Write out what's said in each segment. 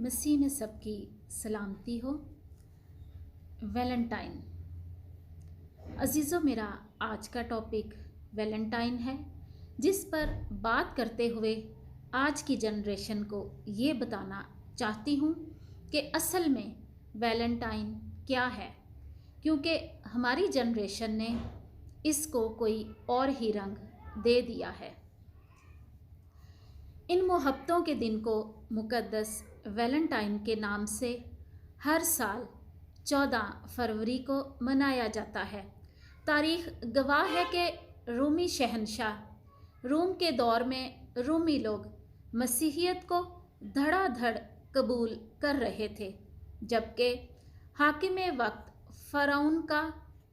मसीह में सबकी सलामती हो। वैलेंटाइन। अजीज़ों, मेरा आज का टॉपिक वैलेंटाइन है, जिस पर बात करते हुए आज की जनरेशन को ये बताना चाहती हूँ कि असल में वैलेंटाइन क्या है, क्योंकि हमारी जनरेशन ने इसको कोई और ही रंग दे दिया है। इन मोहब्बतों के दिन को मुकद्दस वैलेंटाइन के नाम से हर साल 14 फरवरी को मनाया जाता है। तारीख गवाह है कि रूमी शहंशाह रूम के दौर में रूमी लोग मसीहियत को धड़ाधड़ कबूल कर रहे थे, जबकि हाकिम वक्त फ़िरौन का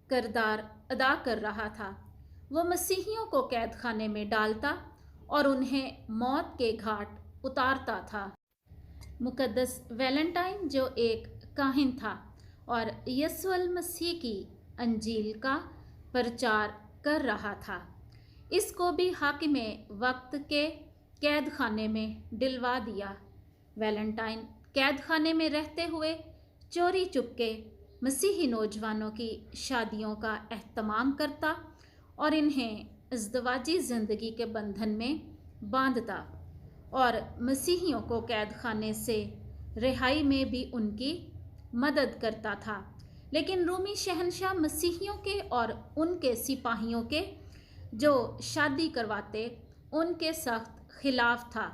किरदार अदा कर रहा था। वो मसीहियों को कैद खाने में डालता और उन्हें मौत के घाट उतारता था। मुकद्दस वैलेंटाइन जो एक काहिन था और यीशु मसीह की अंजील का प्रचार कर रहा था, इसको भी हाकिम वक्त के कैद खाने में डिलवा दिया। वैलेंटाइन कैद खाने में रहते हुए चोरी चुपके मसीही नौजवानों की शादियों का एहतमाम करता और इन्हें इज़्दवाजी ज़िंदगी के बंधन में बांधता और मसीहियों को कैद खाने से रिहाई में भी उनकी मदद करता था। लेकिन रूमी शहंशाह मसीहियों के और उनके सिपाहियों के जो शादी करवाते उनके सख्त खिलाफ था,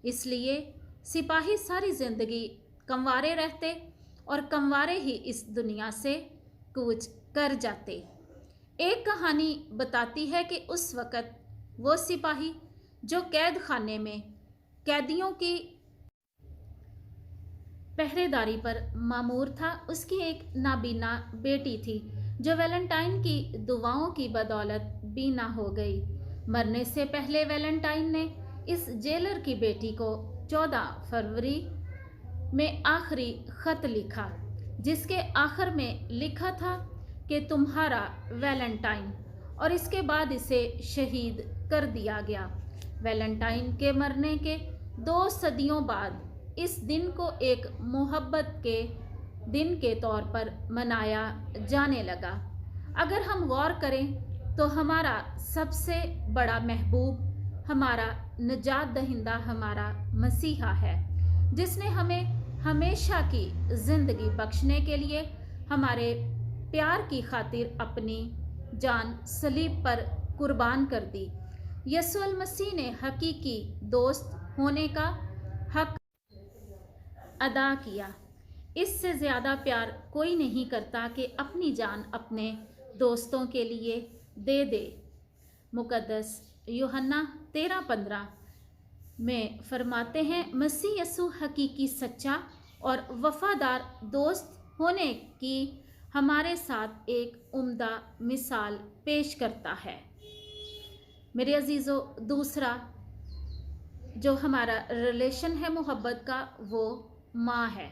इसलिए सिपाही सारी ज़िंदगी कंवारे रहते और कंवारे ही इस दुनिया से कूच कर जाते। एक कहानी बताती है कि उस वक़्त वो सिपाही जो कैद खाने में कैदियों की पहरेदारी पर मामूर था, उसकी एक नाबीना बेटी थी जो वैलेंटाइन की दुआओं की बदौलत बीना हो गई। मरने से पहले वैलेंटाइन ने इस जेलर की बेटी को 14 फरवरी में आखिरी ख़त लिखा, जिसके आखिर में लिखा था कि तुम्हारा वैलेंटाइन, और इसके बाद इसे शहीद कर दिया गया। वैलेंटाइन के मरने के 2 सदियों बाद इस दिन को एक मोहब्बत के दिन के तौर पर मनाया जाने लगा। अगर हम गौर करें तो हमारा सबसे बड़ा महबूब, हमारा निजात दहिंदा, हमारा मसीहा है, जिसने हमें हमेशा की ज़िंदगी बख्शने के लिए हमारे प्यार की खातिर अपनी जान सलीब पर कुर्बान कर दी। यीशु मसीह ने हकीकी दोस्त होने का हक अदा किया। इससे ज़्यादा प्यार कोई नहीं करता कि अपनी जान अपने दोस्तों के लिए दे दे। मुकद्दस यूहन्ना 13:15 में फरमाते हैं, मसीह यीशु हकीकी सच्चा और वफ़ादार दोस्त होने की हमारे साथ एक उम्दा मिसाल पेश करता है। मेरे अजीज़ों, दूसरा जो हमारा रिलेशन है मोहब्बत का, वो माँ है।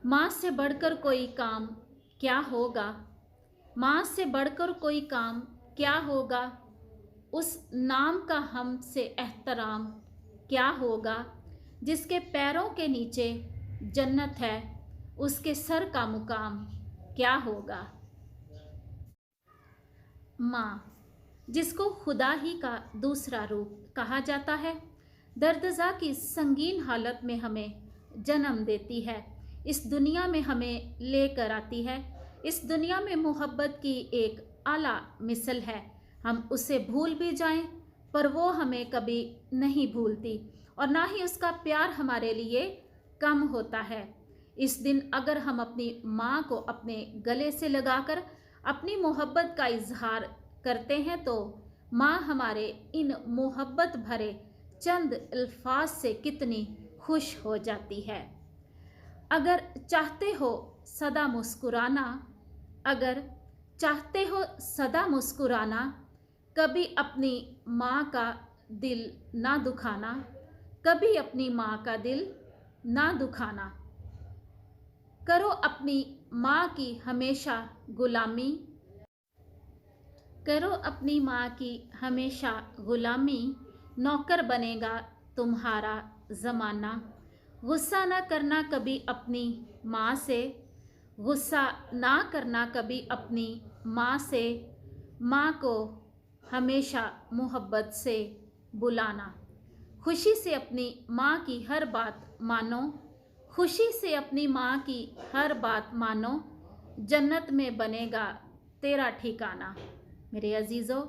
माँ से बढ़कर कोई काम क्या होगा? माँ से बढ़कर कोई काम क्या होगा? उस नाम का हमसे एहतराम क्या होगा? जिसके पैरों के नीचे जन्नत है, उसके सर का मुकाम क्या होगा? माँ, जिसको खुदा ही का दूसरा रूप कहा जाता है, दर्दज़ा की संगीन हालत में हमें जन्म देती है, इस दुनिया में हमें लेकर आती है। इस दुनिया में मोहब्बत की एक आला मिसल है। हम उसे भूल भी जाएं, पर वो हमें कभी नहीं भूलती और ना ही उसका प्यार हमारे लिए कम होता है। इस दिन अगर हम अपनी माँ को अपने गले से लगाकर अपनी मोहब्बत का इजहार करते हैं, तो माँ हमारे इन मोहब्बत भरे चंद अल्फाज से कितनी खुश हो जाती है। अगर चाहते हो सदा मुस्कुराना, अगर चाहते हो सदा मुस्कुराना, कभी अपनी माँ का दिल ना दुखाना, कभी अपनी माँ का दिल ना दुखाना। करो अपनी माँ की हमेशा गुलामी, करो अपनी माँ की हमेशा गुलामी, नौकर बनेगा तुम्हारा ज़माना। गुस्सा ना करना कभी अपनी माँ से, गुस्सा ना करना कभी अपनी माँ से। माँ को हमेशा मोहब्बत से बुलाना। खुशी से अपनी माँ की हर बात मानो, खुशी से अपनी माँ की हर बात मानो। जन्नत में बनेगा तेरा ठिकाना। मेरे अजीज़ों,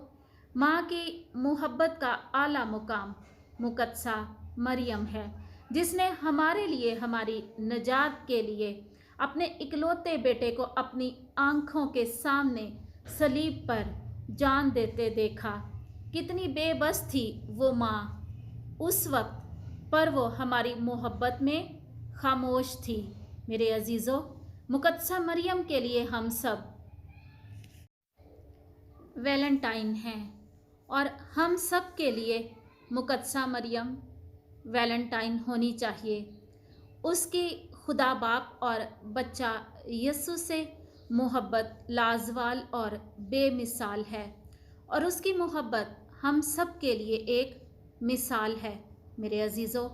माँ की मोहब्बत का आला मुकाम मुकद्दसा मरियम है, जिसने हमारे लिए, हमारी निजात के लिए अपने इकलौते बेटे को अपनी आँखों के सामने सलीब पर जान देते देखा। कितनी बेबस थी वो माँ उस वक्त, पर वो हमारी मोहब्बत में खामोश थी। मेरे अजीज़ों, मुकद्दसा मरियम के लिए हम सब वैलेंटाइन हैं, और हम सब के लिए मुकद्दसा मरियम वैलेंटाइन होनी चाहिए। उसकी खुदा बाप और बच्चा यीशु से मोहब्बत लाजवाल और बेमिसाल है, और उसकी मोहब्बत हम सब के लिए एक मिसाल है। मेरे अजीज़ों,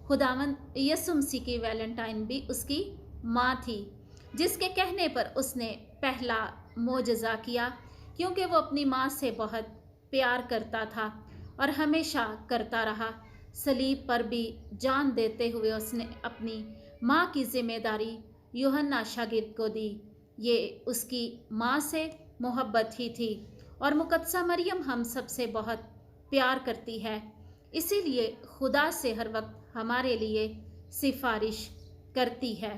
खुदावंद यीशु मसीह की वैलेंटाइन भी उसकी माँ थी, जिसके कहने पर उसने पहला मोजज़ा किया, क्योंकि वो अपनी माँ से बहुत प्यार करता था और हमेशा करता रहा। सलीब पर भी जान देते हुए उसने अपनी माँ की जिम्मेदारी यूहन्ना शागिर्द को दी। ये उसकी माँ से मोहब्बत ही थी, और मुकद्दसा मरियम हम सबसे बहुत प्यार करती है, इसीलिए खुदा से हर वक्त हमारे लिए सिफारिश करती है।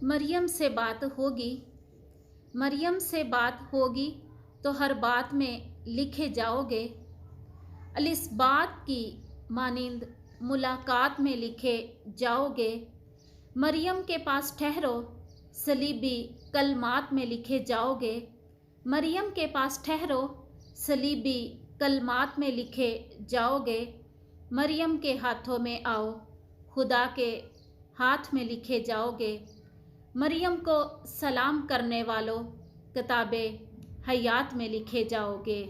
मरियम से बात होगी, मरियम से बात होगी तो हर बात में लिखे जाओगे। इस बात की मानिंद मुलाकात में लिखे जाओगे। मरियम के पास ठहरो, सलीबी कलमात में लिखे जाओगे। मरियम के पास ठहरो, सलीबी कलमात में लिखे जाओगे। मरियम के हाथों में आओ, खुदा के हाथ में लिखे जाओगे। मरियम को सलाम करने वालों, किताबे हयात में लिखे जाओगे।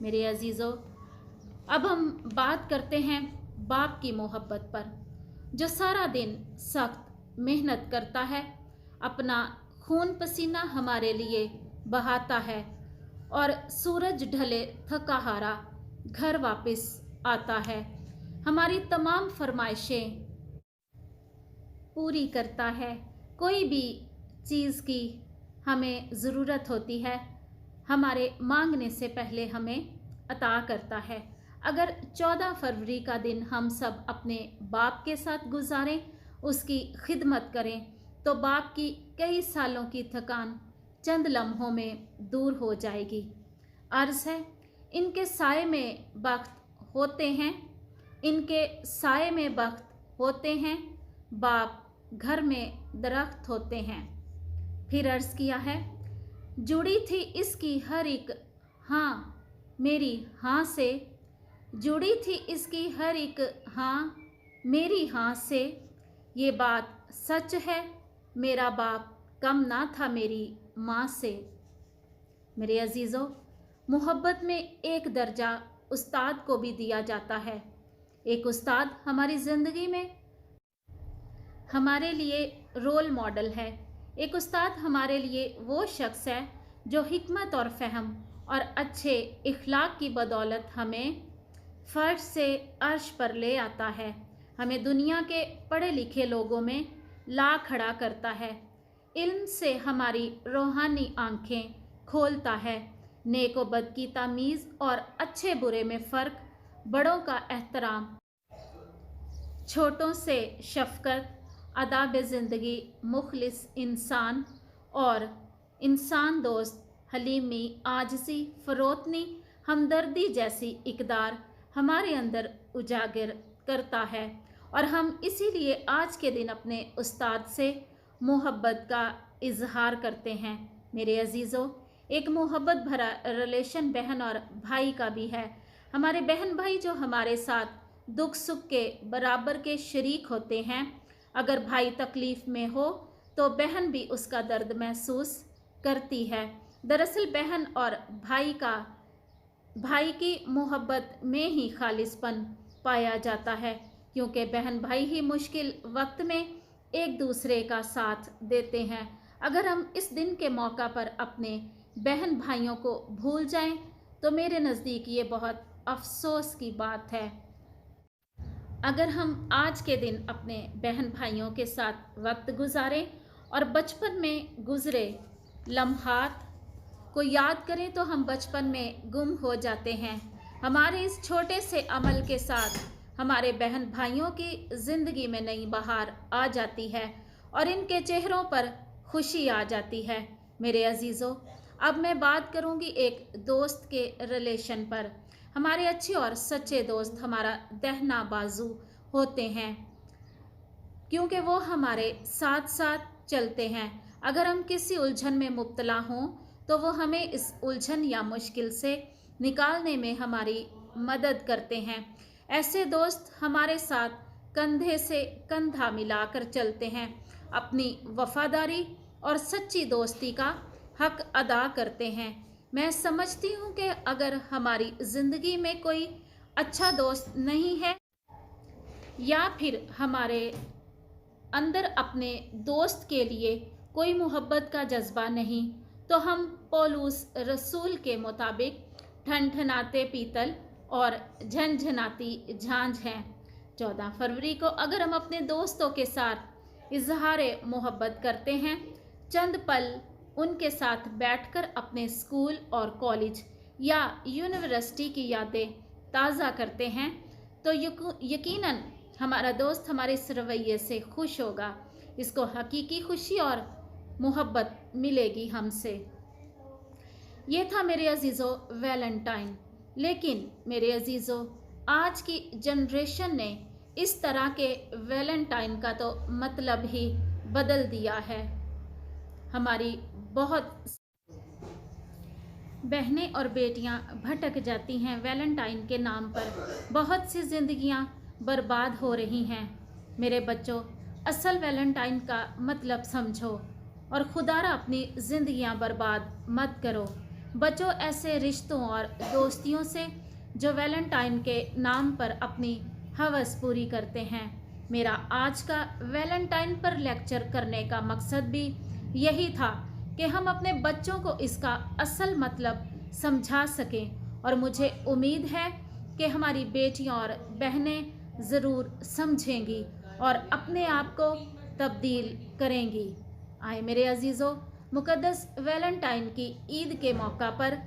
मेरे अजीज़ों, अब हम बात करते हैं बाप की मोहब्बत पर, जो सारा दिन सख्त मेहनत करता है, अपना खून पसीना हमारे लिए बहाता है, और सूरज ढले थका हारा घर वापस आता है। हमारी तमाम फरमाइशें पूरी करता है। कोई भी चीज़ की हमें ज़रूरत होती है, हमारे मांगने से पहले हमें अता करता है। अगर 14 फरवरी का दिन हम सब अपने बाप के साथ गुजारें, उसकी खिदमत करें, तो बाप की कई सालों की थकान चंद लम्हों में दूर हो जाएगी। अर्ज़ है, इनके साए में बख्त होते हैं, इनके साए में बख्त होते हैं, बाप घर में दरख्त होते हैं। फिर अर्ज़ किया है, जुड़ी थी इसकी हर एक हाँ मेरी हाँ से, जुड़ी थी इसकी हर एक हाँ मेरी हाँ से। ये बात सच है, मेरा बाप कम ना था मेरी माँ से। मेरे अजीज़ों, मोहब्बत में एक दर्जा उस्ताद को भी दिया जाता है। एक उस्ताद हमारी ज़िंदगी में हमारे लिए रोल मॉडल है। एक उस्ताद हमारे लिए वो शख्स है जो हिकमत और फ़हम और अच्छे इखलाक की बदौलत हमें फ़र्श से अर्श पर ले आता है, हमें दुनिया के पढ़े लिखे लोगों में ला खड़ा करता है, इल्म से हमारी रूहानी आँखें खोलता है, नेक व बद की तमीज़ और अच्छे बुरे में फ़र्क, बड़ों का एहतराम, छोटों से शफ़क़त, अदाब ज़िंदगी, मुखलिस इंसान और इंसान दोस्त, हलीमी, आजिज़ी, फ़रोतनी, हमदर्दी जैसी इक़दार हमारे अंदर उजागर करता है। और हम इसीलिए आज के दिन अपने उस्ताद से मोहब्बत का इजहार करते हैं। मेरे अजीज़ों, एक मोहब्बत भरा रिलेशन बहन और भाई का भी है। हमारे बहन भाई जो हमारे साथ दुख सुख के बराबर के शरीक होते हैं। अगर भाई तकलीफ़ में हो तो बहन भी उसका दर्द महसूस करती है। दरअसल बहन और भाई की मोहब्बत में ही खालिसपन पाया जाता है, क्योंकि बहन भाई ही मुश्किल वक्त में एक दूसरे का साथ देते हैं। अगर हम इस दिन के मौका पर अपने बहन भाइयों को भूल जाएं तो मेरे नज़दीक ये बहुत अफसोस की बात है। अगर हम आज के दिन अपने बहन भाइयों के साथ वक्त गुजारें और बचपन में गुजरे लम्हात को याद करें तो हम बचपन में गुम हो जाते हैं। हमारे इस छोटे से अमल के साथ हमारे बहन भाइयों की ज़िंदगी में नई बहार आ जाती है और इनके चेहरों पर खुशी आ जाती है। मेरे अजीज़ों, अब मैं बात करूंगी एक दोस्त के रिलेशन पर। हमारे अच्छे और सच्चे दोस्त हमारा दाहिना बाजू होते हैं, क्योंकि वो हमारे साथ साथ चलते हैं। अगर हम किसी उलझन में मुब्तला हों तो वो हमें इस उलझन या मुश्किल से निकालने में हमारी मदद करते हैं। ऐसे दोस्त हमारे साथ कंधे से कंधा मिलाकर चलते हैं, अपनी वफादारी और सच्ची दोस्ती का हक अदा करते हैं। मैं समझती हूँ कि अगर हमारी ज़िंदगी में कोई अच्छा दोस्त नहीं है या फिर हमारे अंदर अपने दोस्त के लिए कोई मोहब्बत का जज्बा नहीं, तो हम पौलुस रसूल के मुताबिक ठनठनाते पीतल और झनझनाती झांझ हैं। 14 फरवरी को अगर हम अपने दोस्तों के साथ इजहार मोहब्बत करते हैं, चंद पल उनके साथ बैठकर अपने स्कूल और कॉलेज या यूनिवर्सिटी की यादें ताज़ा करते हैं, तो यकीनन हमारा दोस्त हमारे इस रवैये से खुश होगा। इसको हकीकी खुशी और मोहब्बत मिलेगी हमसे। ये था मेरे अजीज़ों वैलेंटाइन। लेकिन मेरे अजीज़ों, आज की जनरेशन ने इस तरह के वैलेंटाइन का तो मतलब ही बदल दिया है। हमारी बहुत बहनें और बेटियां भटक जाती हैं वैलेंटाइन के नाम पर। बहुत सी जिंदगियां बर्बाद हो रही हैं। मेरे बच्चों, असल वैलेंटाइन का मतलब समझो और खुदारा अपनी जिंदगियां बर्बाद मत करो। बचो ऐसे रिश्तों और दोस्तियों से जो वैलेंटाइन के नाम पर अपनी हवस पूरी करते हैं। मेरा आज का वैलेंटाइन पर लेक्चर करने का मकसद भी यही था कि हम अपने बच्चों को इसका असल मतलब समझा सकें, और मुझे उम्मीद है कि हमारी बेटियां और बहनें ज़रूर समझेंगी और अपने आप को तब्दील करेंगी। आए मेरे अजीज़ों, मुक़द्दस वैलेंटाइन की ईद के मौका पर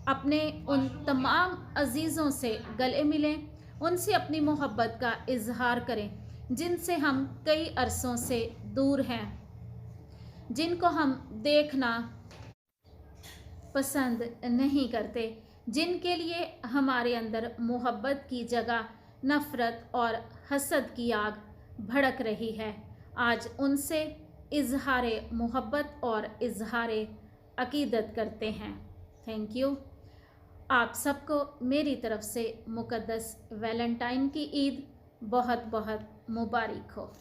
अपने उन तमाम अजीज़ों से गले मिलें, उनसे अपनी मोहब्बत का इजहार करें जिनसे हम कई अरसों से दूर हैं, जिनको हम देखना पसंद नहीं करते, जिनके लिए हमारे अंदर मोहब्बत की जगह नफ़रत और हसद की आग भड़क रही है। आज उनसे इजहार मोहब्बत और इजहार अकीदत करते हैं। Thank you. आप सबको मेरी तरफ से मुक़द्दस वैलेंटाइन की ईद बहुत बहुत मुबारक हो।